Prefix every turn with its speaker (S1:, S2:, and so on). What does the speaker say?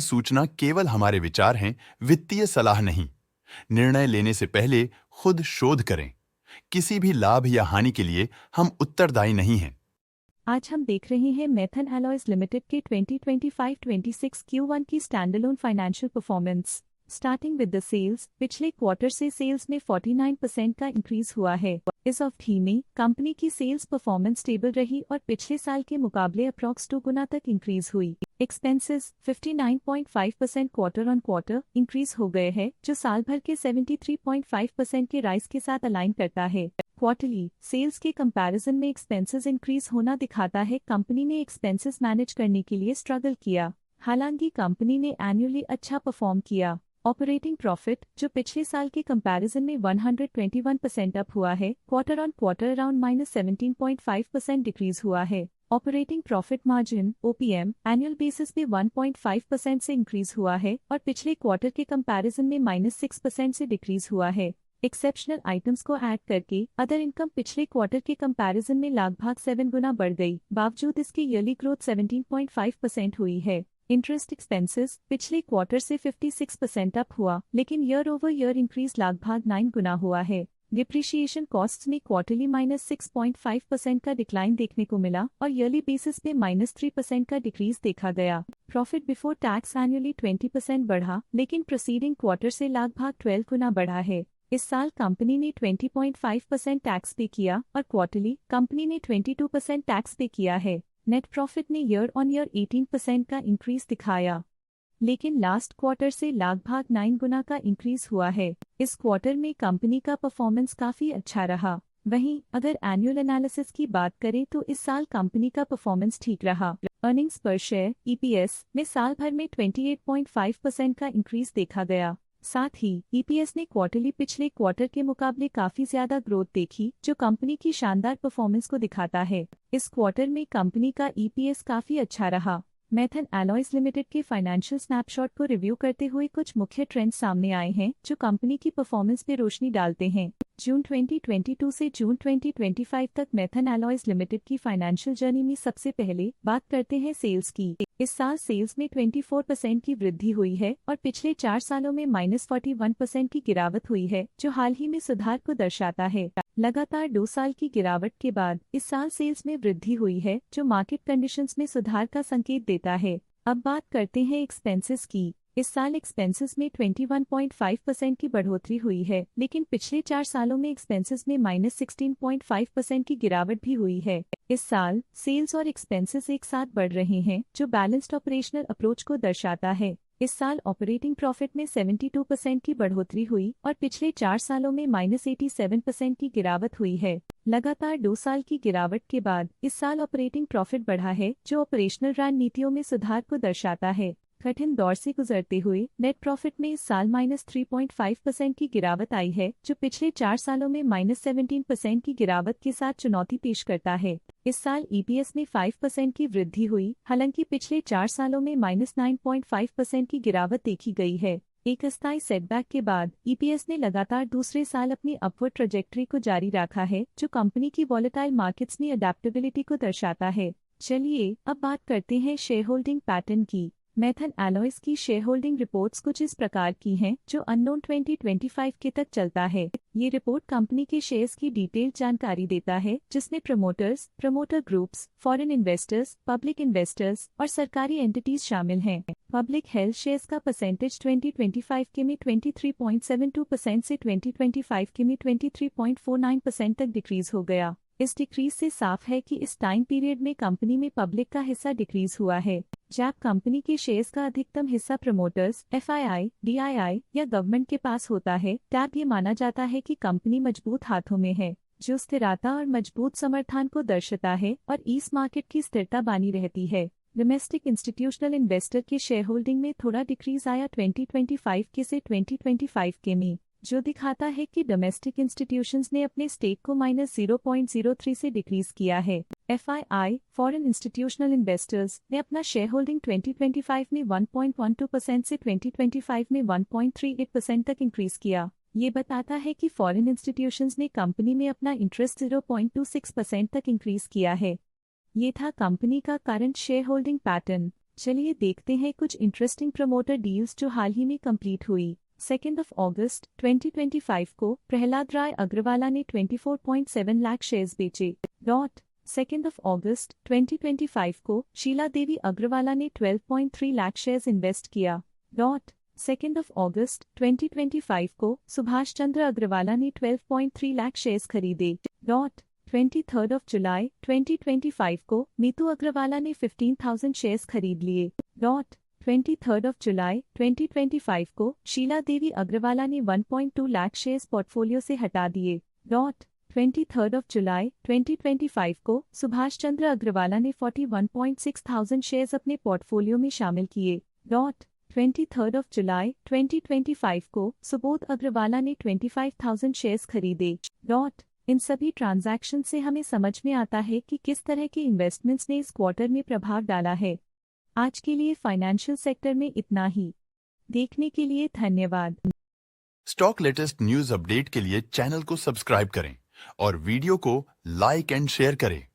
S1: सूचना केवल हमारे विचार हैं, वित्तीय सलाह नहीं। निर्णय लेने से पहले खुद शोध करें। किसी भी लाभ या हानि के लिए हम उत्तरदायी नहीं हैं।
S2: आज हम देख रहे हैं मेथन एलॉयज लिमिटेड के 2025-26 Q1 की standalone financial performance. Starting with the sales, पिछले क्वार्टर से सेल्स में 49% का इंक्रीज हुआ है। इस अवधि में कंपनी की सेल्स परफॉर्मेंस स्टेबल रही और पिछले साल के मुकाबले अप्रॉक्स 2 गुना तक इंक्रीज हुई। Expenses 59.5% quarter on quarter increase हो गए हैं, जो साल भर के 73.5% के राइज के साथ अलाइन करता है। क्वार्टरली सेल्स के कंपैरिजन में एक्सपेंसेस इंक्रीज होना दिखाता है कंपनी ने एक्सपेंसेस मैनेज करने के लिए स्ट्रगल किया। हालांकि कंपनी ने एनुअली अच्छा परफॉर्म किया। ऑपरेटिंग प्रॉफिट, जो पिछले साल के कंपैरिजन में 121% अप हुआ है, quarter on quarter around -17.5% decrease हुआ है। Operating profit margin OPM annual basis पे 1.5% से इंक्रीज हुआ है और पिछले क्वार्टर के कंपैरिजन में -6% से डिक्रीज हुआ है। एक्सेप्शनल आइटम्स को ऐड करके अदर इनकम पिछले क्वार्टर के कंपैरिजन में लगभग 7 गुना बढ़ गई। बावजूद इसके ईयरली ग्रोथ 17.5% हुई है। इंटरेस्ट एक्सपेंसेस पिछले क्वार्टर से 56% अप हुआ, लेकिन ईयर ओवर ईयर इंक्रीज लगभग 9 गुना हुआ है। डिप्रिशिएशन कॉस्ट्स में क्वार्टरली -6.5% का डिक्लाइन देखने को मिला और ईयरली बेसिस पे -3% का डिक्रीज देखा गया। प्रॉफिट बिफोर टैक्स एनुअली 20% बढ़ा, लेकिन प्रोसीडिंग क्वार्टर से लगभग 12 गुना बढ़ा है। इस साल कंपनी ने 20.5% टैक्स पे किया और क्वार्टरली कंपनी ने 22% टैक्स पे किया है। नेट प्रॉफिट ने ईयर ऑन ईयर 18% का इंक्रीज दिखाया, लेकिन लास्ट क्वार्टर से लगभग 9 गुना का इंक्रीज हुआ है। इस क्वार्टर में कंपनी का परफॉर्मेंस काफी अच्छा रहा। वहीं अगर एनुअल एनालिसिस की बात करें तो इस साल कंपनी का परफॉर्मेंस ठीक रहा। अर्निंग्स पर शेयर EPS में साल भर में 28.5% का इंक्रीज देखा गया। साथ ही EPS ने क्वार्टरली पिछले क्वार्टर के मुकाबले काफी ज्यादा ग्रोथ देखी, जो कंपनी की शानदार परफॉर्मेंस को दिखाता है। इस क्वार्टर में कंपनी का EPS काफी अच्छा रहा। मेथन एलॉयज लिमिटेड के फाइनेंशियल स्नैपशॉट को रिव्यू करते हुए कुछ मुख्य ट्रेंड्स सामने आए हैं जो कंपनी की परफॉर्मेंस पे रोशनी डालते हैं। जून 2022 से जून 2025 तक मेथन एलॉयज लिमिटेड की फाइनेंशियल जर्नी में सबसे पहले बात करते हैं सेल्स की। इस साल सेल्स में 24% की वृद्धि हुई है और पिछले 4 सालों में -41% की गिरावट हुई है, जो हाल ही में सुधार को दर्शाता है। लगातार 2 साल की गिरावट के बाद इस साल सेल्स में वृद्धि हुई है, जो मार्केट कंडीशंस में सुधार का संकेत देता है। अब बात करते हैं एक्सपेंसेस की। इस साल एक्सपेंसेस में 21.5% की बढ़ोतरी हुई है, लेकिन पिछले 4 सालों में एक्सपेंसेस में -16.5% की गिरावट भी हुई है। इस साल सेल्स और एक्सपेंसेस एक साथ बढ़ रहे हैं, जो बैलेंस्ड ऑपरेशनल अप्रोच को दर्शाता है। इस साल ऑपरेटिंग प्रॉफिट में 72% की बढ़ोतरी हुई और पिछले 4 सालों में -87% की गिरावट हुई है। लगातार 2 साल की गिरावट के बाद इस साल ऑपरेटिंग प्रॉफिट बढ़ा है, जो ऑपरेशनल रणनीतियों में सुधार को दर्शाता है। कठिन दौर से गुजरते हुए नेट प्रॉफिट में इस साल -3.5% की गिरावट आई है, जो पिछले 4 सालों में -17% की गिरावट के साथ चुनौती पेश करता है। इस साल EPS में 5% की वृद्धि हुई, हालांकि पिछले 4 सालों में -9.5% की गिरावट देखी गई है। एक अस्थायी सेटबैक के बाद EPS ने लगातार दूसरे साल अपनी अपवर्ड ट्रैजेक्टरी को जारी रखा है, जो कंपनी की वॉलेटाइल मार्केट्स में अडेप्टेबिलिटी को दर्शाता है। चलिए अब बात करते हैं शेयर होल्डिंग पैटर्न की। मेथन एलॉयज की शेयर होल्डिंग रिपोर्ट्स कुछ इस प्रकार की हैं, जो अननोन 2025 के तक चलता है। ये रिपोर्ट कंपनी के शेयर्स की डिटेल्ड जानकारी देता है, जिसमें promoters, promoter groups, foreign investors, public investors और सरकारी एंटिटीज शामिल हैं। पब्लिक हेल्थ शेयर्स का परसेंटेज 2025 के में 23.72% से 2025 के में 23.49% तक डिक्रीज हो गया। इस डिक्रीज से साफ है कि इस टाइम पीरियड में कंपनी में पब्लिक का हिस्सा डिक्रीज हुआ है। जब कंपनी के शेयर्स का अधिकतम हिस्सा प्रमोटर्स, FII, DII या गवर्नमेंट के पास होता है, तब ये माना जाता है कि कंपनी मजबूत हाथों में है, जो स्थिरता और मजबूत समर्थन को दर्शाता है और इस मार्केट की स्थिरता बनी रहती है। डोमेस्टिक इंस्टीट्यूशनल इन्वेस्टर के शेयर होल्डिंग में थोड़ा डिक्रीज आया 2025 के से 2025 के में, जो दिखाता है कि डोमेस्टिक इंस्टीट्यूशंस ने अपने स्टेक को -0.03 से डिक्रीज किया है। FII, फॉरेन इंस्टीट्यूशनल इन्वेस्टर्स ने अपना शेयर होल्डिंग 2025 में 1.12% से 2025 में 1.38% तक इंक्रीज किया। ये बताता है कि फॉरेन इंस्टीट्यूशंस ने कंपनी में अपना इंटरेस्ट 0.26% तक इंक्रीज किया है। ये था कंपनी का करंट शेयर होल्डिंग पैटर्न। चलिए देखते हैं कुछ इंटरेस्टिंग प्रमोटर डील्स जो हाल ही में कंप्लीट हुई। 2 अगस्त 2025 को प्रहलाद राय अग्रवाला ने 24.7 लाख शेयर्स बेचे। 2 अगस्त 2025 को शीला देवी अग्रवाला ने 12.3 लाख शेयर्स इन्वेस्ट किया। 2 अगस्त 2025 को सुभाष चंद्र अग्रवाला ने 12.3 लाख शेयर्स खरीदे। 23 जुलाई 2025 को मीतू अग्रवाला ने 15,000 शेयर्स खरीद लिए। 23 जुलाई 2025 को शीला देवी अग्रवाला ने 1.2 लाख शेयर्स पोर्टफोलियो से हटा दिए। 23 जुलाई 2025 को सुभाष चंद्र अग्रवाला ने 41,600 शेयर्स अपने पोर्टफोलियो में शामिल किए। 23 जुलाई 2025 को सुबोध अग्रवाला ने 25,000 शेयर्स खरीदे। इन सभी ट्रांजैक्शन से हमें समझ में आता है कि किस तरह के इन्वेस्टमेंट्स ने इस क्वार्टर में प्रभाव डाला है। आज के लिए फाइनेंशियल सेक्टर में इतना ही। देखने के लिए धन्यवाद।
S1: स्टॉक लेटेस्ट न्यूज अपडेट के लिए चैनल को सब्सक्राइब करें और वीडियो को लाइक एंड शेयर करें।